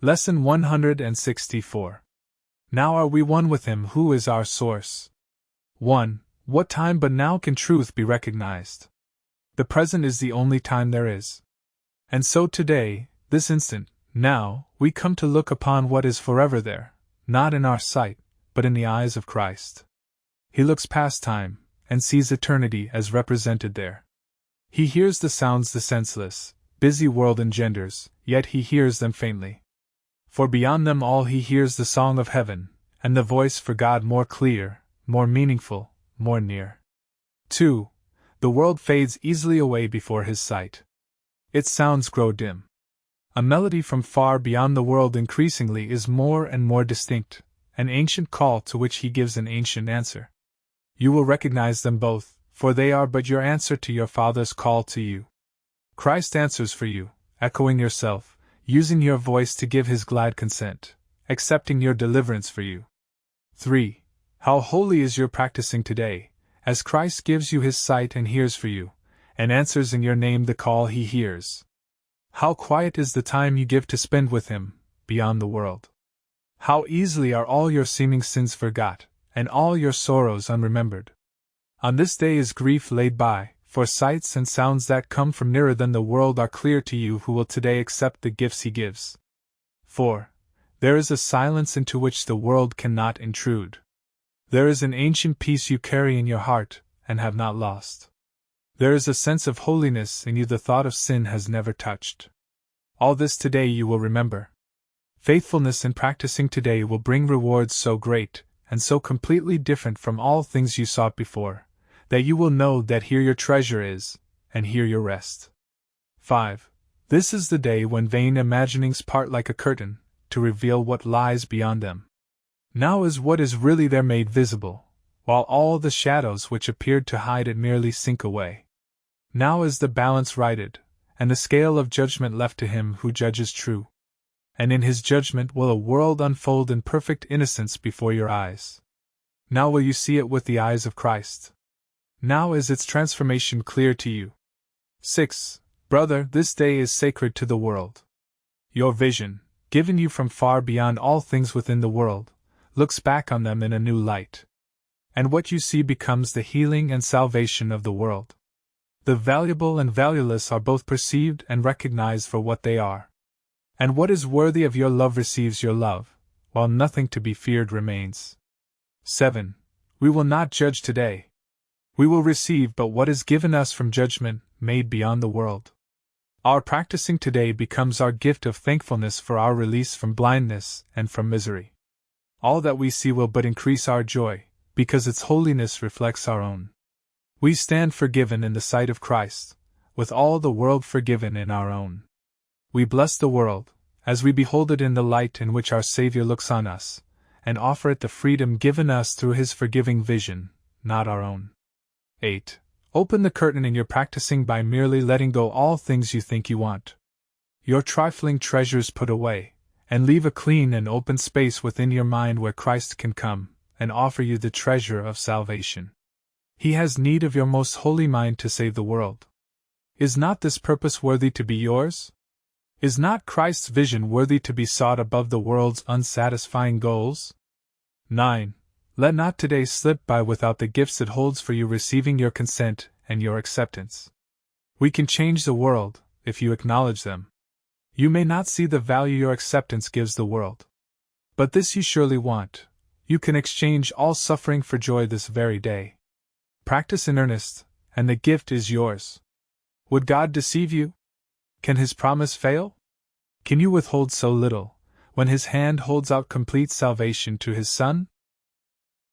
Lesson 164. Now are we one with Him who is our source. 1. What time but now can truth be recognized? The present is the only time there is. And so today, this instant, now, we come to look upon what is forever there, not in our sight, but in the eyes of Christ. He looks past time, and sees eternity as represented there. He hears the sounds the senseless, busy world engenders, yet he hears them faintly. For beyond them all he hears the song of heaven, and the voice for God more clear, more meaningful, more near. 2. The world fades easily away before his sight. Its sounds grow dim. A melody from far beyond the world increasingly is more and more distinct, an ancient call to which he gives an ancient answer. You will recognize them both, for they are but your answer to your Father's call to you. Christ answers for you, echoing yourself, using your voice to give his glad consent, accepting your deliverance for you. 3. How holy is your practicing today, as Christ gives you his sight and hears for you, and answers in your name the call he hears. How quiet is the time you give to spend with him, beyond the world. How easily are all your seeming sins forgot, and all your sorrows unremembered. On this day is grief laid by, for sights and sounds that come from nearer than the world are clear to you who will today accept the gifts he gives. 4. There is a silence into which the world cannot intrude. There is an ancient peace you carry in your heart, and have not lost. There is a sense of holiness in you the thought of sin has never touched. All this today you will remember. Faithfulness in practicing today will bring rewards so great, and so completely different from all things you sought before, that you will know that here your treasure is, and here your rest. 5. This is the day when vain imaginings part like a curtain, to reveal what lies beyond them. Now is what is really there made visible, while all the shadows which appeared to hide it merely sink away. Now is the balance righted, and the scale of judgment left to him who judges true. And in his judgment will a world unfold in perfect innocence before your eyes. Now will you see it with the eyes of Christ. Now is its transformation clear to you. 6. Brother, this day is sacred to the world. Your vision, given you from far beyond all things within the world, looks back on them in a new light. And what you see becomes the healing and salvation of the world. The valuable and valueless are both perceived and recognized for what they are. And what is worthy of your love receives your love, while nothing to be feared remains. 7. We will not judge today. We will receive but what is given us from judgment made beyond the world. Our practicing today becomes our gift of thankfulness for our release from blindness and from misery. All that we see will but increase our joy, because its holiness reflects our own. We stand forgiven in the sight of Christ, with all the world forgiven in our own. We bless the world, as we behold it in the light in which our Savior looks on us, and offer it the freedom given us through his forgiving vision, not our own. 8. Open the curtain in your practicing by merely letting go all things you think you want. Your trifling treasures put away, and leave a clean and open space within your mind where Christ can come and offer you the treasure of salvation. He has need of your most holy mind to save the world. Is not this purpose worthy to be yours? Is not Christ's vision worthy to be sought above the world's unsatisfying goals? 9. Let not today slip by without the gifts it holds for you receiving your consent and your acceptance. We can change the world, if you acknowledge them. You may not see the value your acceptance gives the world. But this you surely want. You can exchange all suffering for joy this very day. Practice in earnest, and the gift is yours. Would God deceive you? Can his promise fail? Can you withhold so little, when his hand holds out complete salvation to his Son?